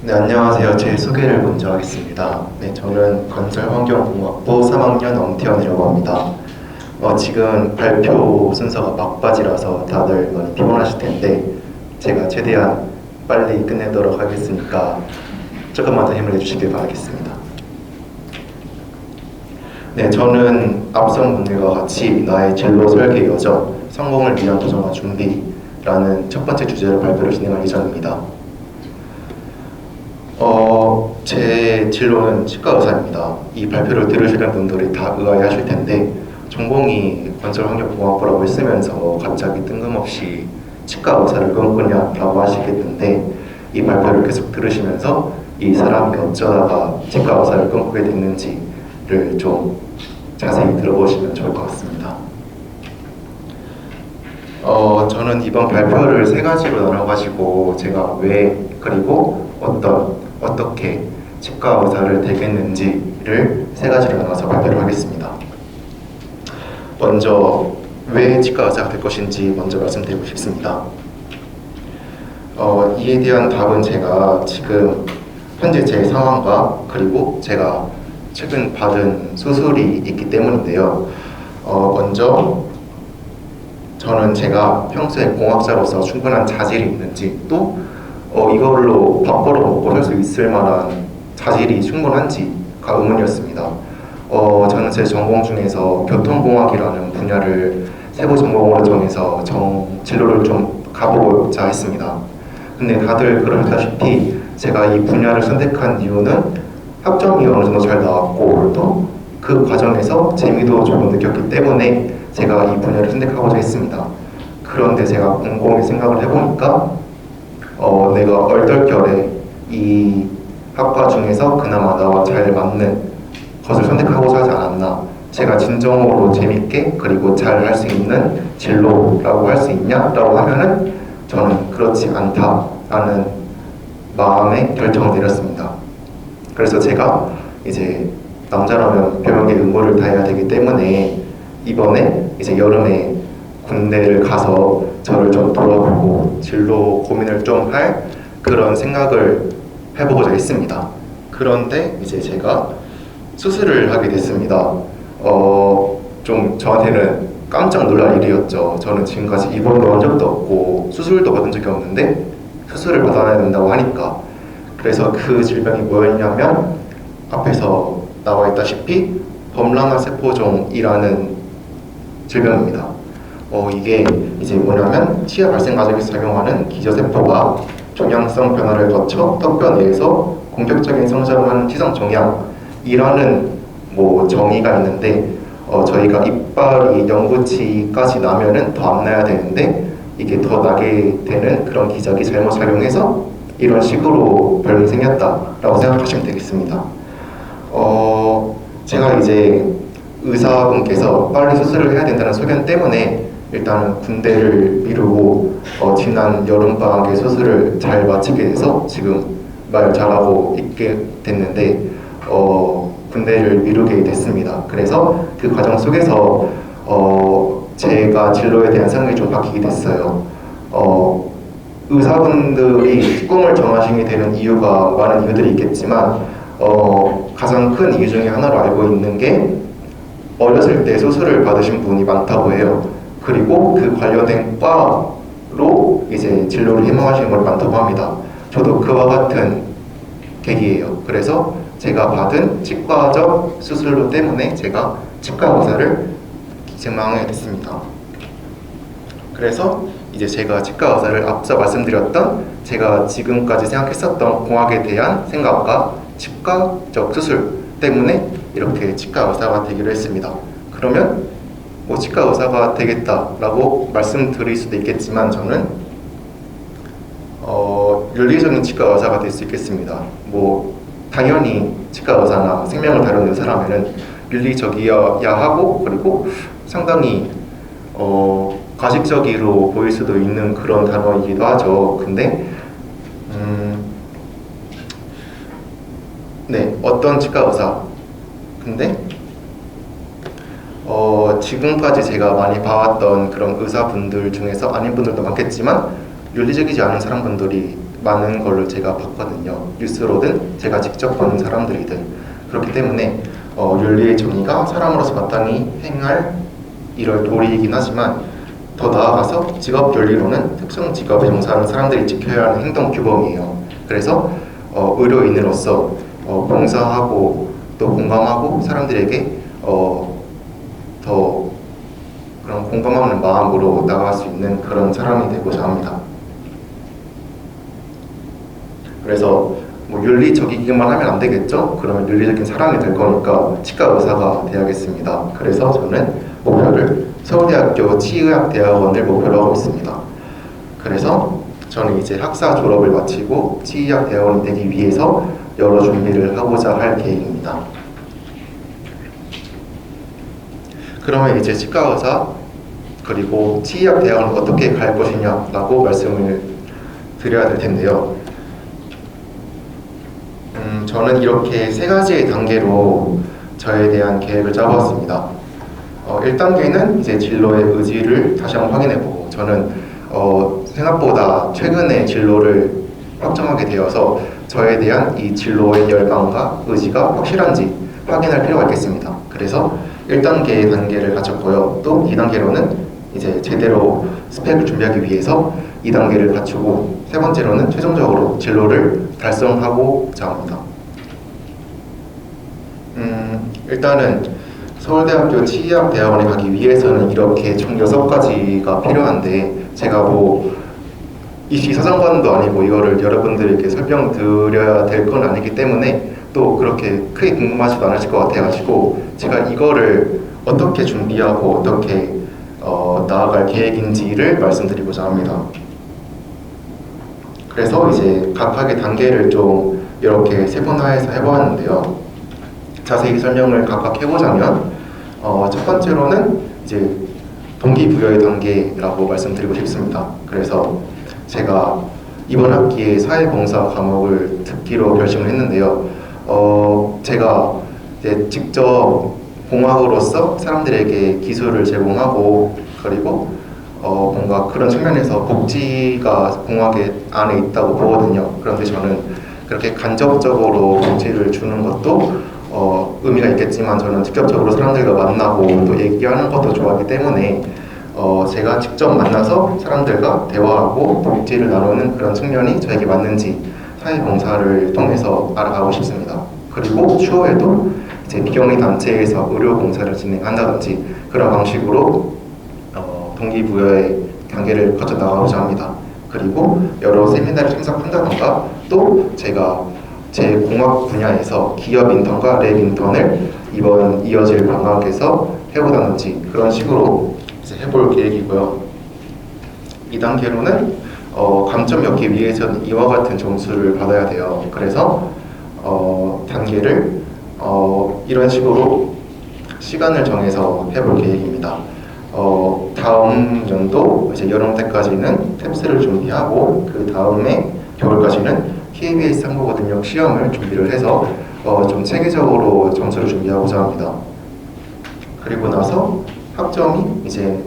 네, 안녕하세요. 제 소개를 먼저 하겠습니다. 네, 저는 건설환경공학부 3학년 엄태현이라고 합니다. 지금 발표 순서가 막바지라서 다들 많이 피곤하실 텐데 제가 최대한 빨리 끝내도록 하겠으니까 조금만 더 힘을 내주시길 바라겠습니다. 네, 저는 앞선 분들과 같이 나의 진로 설계 여정, 성공을 위한 도전과 준비라는 첫 번째 주제로 발표를 진행할 예정입니다. 제 진로는 치과 의사입니다. 이 발표를 들으시는 분들이 다 의아해하실 텐데 전공이 건설환경공학부라고 했으면서 갑자기 뜬금없이 치과 의사를 꿈꾸냐라고 하시겠는데 이 발표를 계속 들으시면서 이 사람이 어쩌다가 치과 의사를 꿈꾸게 됐는지를 좀 자세히 들어보시면 좋을 것 같습니다. 저는 이번 발표를 세 가지로 나눠가지고 제가 왜 그리고 어떻게 치과 의사를 되겠는지를 세 가지로 나눠서 발표를 하겠습니다. 먼저 왜 치과 의사가 될 것인지 먼저 말씀드리고 싶습니다. 이에 대한 답은 제가 지금 현재 제 상황과 그리고 제가 최근 받은 수술이 있기 때문인데요. 먼저 저는 제가 평소에 공학자로서 충분한 자질이 있는지 또 이걸로 밥 벌어 먹고 살 수 있을 만한 자질이 충분한지가 의문이었습니다. 저는 제 전공 중에서 교통공학이라는 분야를 세부 전공으로 정해서 진로를 좀 가보고자 했습니다. 근데 다들 그러셨다시피 제가 이 분야를 선택한 이유는 학점이 어느 정도 잘 나왔고 또 그 과정에서 재미도 조금 느꼈기 때문에 제가 이 분야를 선택하고자 했습니다. 그런데 제가 곰곰이 생각을 해보니까 내가 얼떨결에 이 학과 중에서 그나마 나와 잘 맞는 것을 선택하고자 하지 않았나, 제가 진정으로 재밌게 그리고 잘 할 수 있는 진로라고 할 수 있냐라고 하면은 저는 그렇지 않다라는 마음의 결정을 내렸습니다. 그래서 제가 이제 남자라면 병역의 의무를 다해야 되기 때문에 이번에 이제 여름에 군대를 가서 저를 좀 돌아보고 진로 고민을 좀 할 그런 생각을 해보고자 했습니다. 그런데 이제 제가 수술을 하게 됐습니다. 좀 저한테는 깜짝 놀랄 일이었죠. 저는 지금까지 입원을 한 적도 없고 수술도 받은 적이 없는데 수술을 받아야 된다고 하니까, 그래서 그 질병이 뭐였냐면 앞에서 나와 있다시피 범랑아 세포종이라는 질병입니다. 이게 이제 뭐냐면 치아 발생 과정에서 작용하는 기저세포가 종양성 변화를 거쳐 턱뼈 내에서 공격적인 성장을 하는 티성종양이라는 정의가 있는데, 저희가 이빨이 영구치까지 나면은 더 안 나야 되는데 이게 더 나게 되는 그런 기적이 잘못 작용해서 이런 식으로 별명이 생겼다라고 생각하시면 되겠습니다. 제가 이제 의사분께서 빨리 수술을 해야 된다는 소견 때문에 일단은 군대를 미루고 지난 여름방학에 수술을 잘 마치게 돼서 지금 말 잘하고 있게 됐는데 군대를 미루게 됐습니다. 그래서 그 과정 속에서 제가 진로에 대한 생각이 좀 바뀌게 됐어요. 의사분들이 꿈을 정하시게 되는 이유가 많은 이유들이 있겠지만 가장 큰 이유 중에 하나로 알고 있는 게 어렸을 때 수술을 받으신 분이 많다고 해요. 그리고 그 관련된 과로 이제 진로를 희망하시는 분이 많다고 합니다. 저도 그와 같은 계기예요. 그래서 제가 받은 치과적 수술로 때문에 제가 치과 의사를 희망하게 됐습니다. 그래서 이제 제가 치과 의사를 앞서 말씀드렸던 제가 지금까지 생각했었던 공학에 대한 생각과 치과적 수술 때문에 이렇게 치과 의사가 되기로 했습니다. 그러면 치과 의사가 되겠다라고 말씀드릴 수도 있겠지만 저는 윤리적인 치과 의사가 될 수 있겠습니다. 당연히 치과 의사나 생명을 다루는 의사라면은 윤리적이어야 하고 그리고 상당히 가식적으로 보일 수도 있는 그런 단어이기도 하죠. 근데 네, 어떤 치과 의사, 근데 지금까지 제가 많이 봐왔던 그런 의사분들 중에서 아닌 분들도 많겠지만 윤리적이지 않은 사람분들이 많은 걸로 제가 봤거든요. 뉴스로든 제가 직접 보는 사람들이든. 그렇기 때문에 윤리의 정의가 사람으로서 마땅히 행할 이럴 도리이긴 하지만, 더 나아가서 직업 윤리로는 특정 직업에 종사하는 사람들이 지켜야 하는 행동 규범이에요. 그래서 의료인으로서 봉사하고 또 공감하고 사람들에게 더 그런 공감하는 마음으로 나갈 수 있는 그런 사람이 되고자 합니다. 그래서 윤리적이기만 하면 안 되겠죠? 그러면 윤리적인 사람이 될 거니까 치과 의사가 돼야겠습니다. 그래서 저는 목표를 서울대학교 치의학대학원을 목표로 하고 있습니다. 그래서 저는 이제 학사 졸업을 마치고 치의학대학원이 되기 위해서 여러 준비를 하고자 할 계획입니다. 그러면 이제 치과 의사 그리고 치의학대학원을 어떻게 갈 것이냐라고 말씀을 드려야 될 텐데요. 저는 이렇게 세 가지의 단계로 저에 대한 계획을 짜보았습니다. 1단계는 이제 진로의 의지를 다시 한번 확인해보고, 저는 생각보다 최근에 진로를 확정하게 되어서 저에 대한 이 진로의 열망과 의지가 확실한지 확인할 필요가 있겠습니다. 그래서 1단계의 단계를 갖췄고요. 또 2단계로는 이제 제대로 스펙을 준비하기 위해서 2단계를 갖추고, 세 번째로는 최종적으로 진로를 달성하고자 합니다. 일단은 서울대학교 치의학대학원에 가기 위해서는 이렇게 총 6가지가 필요한데, 제가 입시 사정관도 아니고 이거를 여러분들에게 설명드려야 될 건 아니기 때문에 또 그렇게 크게 궁금하지도 않으실 것 같아가지고, 제가 이거를 어떻게 준비하고 어떻게 나아갈 계획인지를 말씀드리고자 합니다. 그래서 이제 각각의 단계를 좀 이렇게 세분화해서 해보았는데요. 자세히 설명을 각각 해보자면, 첫 번째로는 이제 동기부여의 단계라고 말씀드리고 싶습니다. 그래서 제가 이번 학기에 사회봉사 과목을 듣기로 결심을 했는데요. 제가 이제 직접 공학으로서 사람들에게 기술을 제공하고, 그리고 뭔가 그런 측면에서 복지가 공학의 안에 있다고 보거든요. 그런데 저는 그렇게 간접적으로 복지를 주는 것도 의미가 있겠지만, 저는 직접적으로 사람들과 만나고 또 얘기하는 것도 좋아하기 때문에 제가 직접 만나서 사람들과 대화하고 복지를 나누는 그런 측면이 저에게 맞는지 사회봉사를 통해서 알아가고 싶습니다. 그리고 추후에도 이제 비영리 단체에서 의료봉사를 진행한다든지 그런 방식으로 동기부여의 단계를 거쳐 나가고자 합니다. 그리고 여러 세미나를 참석한다던가, 또 제가 제 공학 분야에서 기업 인턴과 랩 인턴을 이번 이어질 방학에서 해보다든지 그런 식으로 이제 해볼 계획이고요. 2단계로는 감점 넣기 위해서는 이와 같은 점수를 받아야 돼요. 그래서 단계를 이런 식으로 시간을 정해서 해볼 계획입니다. 다음 연도 이제 여름 때까지는 탭스를 준비하고, 그 다음에 겨울까지는 KBS 한국어능력 시험을 준비를 해서 좀 체계적으로 점수를 준비하고자 합니다. 그리고 나서 학점이 이제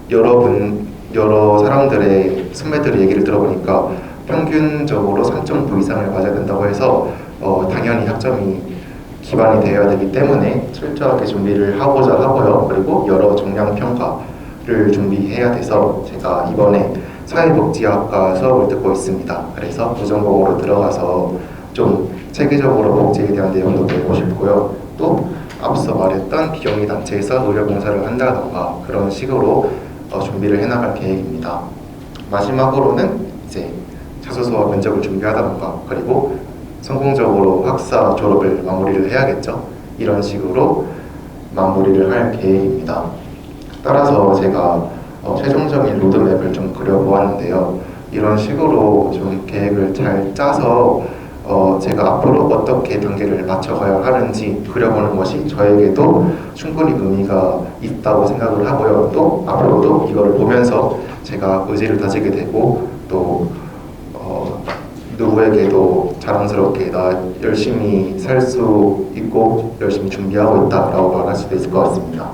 여러 사람들의 선배들의 얘기를 들어보니까 평균적으로 3.9 이상을 맞아야 된다고 해서 당연히 학점이 기반이 되어야 되기 때문에 철저하게 준비를 하고자 하고요. 그리고 여러 정량 평가를 준비해야 돼서 제가 이번에 사회복지학과 수업을 듣고 있습니다. 그래서 부전공으로 들어가서 좀 체계적으로 복지에 대한 내용도 배우고 싶고요. 또 앞서 말했던 비영리 단체에서 의료봉사를 한다던가 그런 식으로 준비를 해나갈 계획입니다. 마지막으로는 이제 자소서와 면접을 준비하다던가, 그리고 성공적으로 학사 졸업을 마무리를 해야겠죠. 이런 식으로 마무리를 할 계획입니다. 따라서 제가 최종적인 로드맵을 좀 그려보았는데요. 이런 식으로 좀 계획을 잘 짜서 제가 앞으로 어떻게 단계를 맞춰가야 하는지 그려보는 것이 저에게도 충분히 의미가 있다고 생각을 하고요. 또 앞으로도 이걸 보면서 제가 의지를 다지게 되고, 또 누구에게도 자랑스럽게 나 열심히 살 수 있고 열심히 준비하고 있다라고 말할 수도 있을 것 같습니다.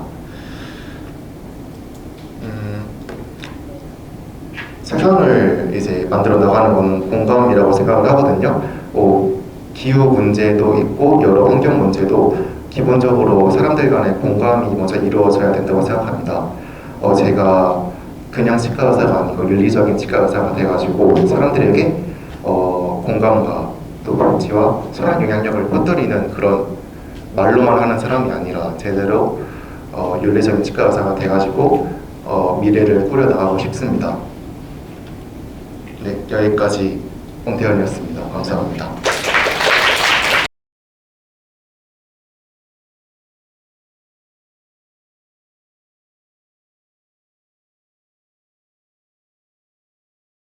세상을 이제 만들어 나가는 것은 공감이라고 생각을 하거든요. 기후 문제도 있고 여러 환경 문제도 기본적으로 사람들 간의 공감이 먼저 이루어져야 된다고 생각합니다. 제가 그냥 치과 의사가 아니고 윤리적인 치과 의사가 돼가지고 사람들에게 공감과 또 복지와 선한 영향력을 퍼뜨리는 그런 말로만 하는 사람이 아니라 제대로 윤리적인 치과 의사가 돼가지고 미래를 꾸려나가고 싶습니다. 네, 여기까지 홍태현이었습니다. 감사합니다.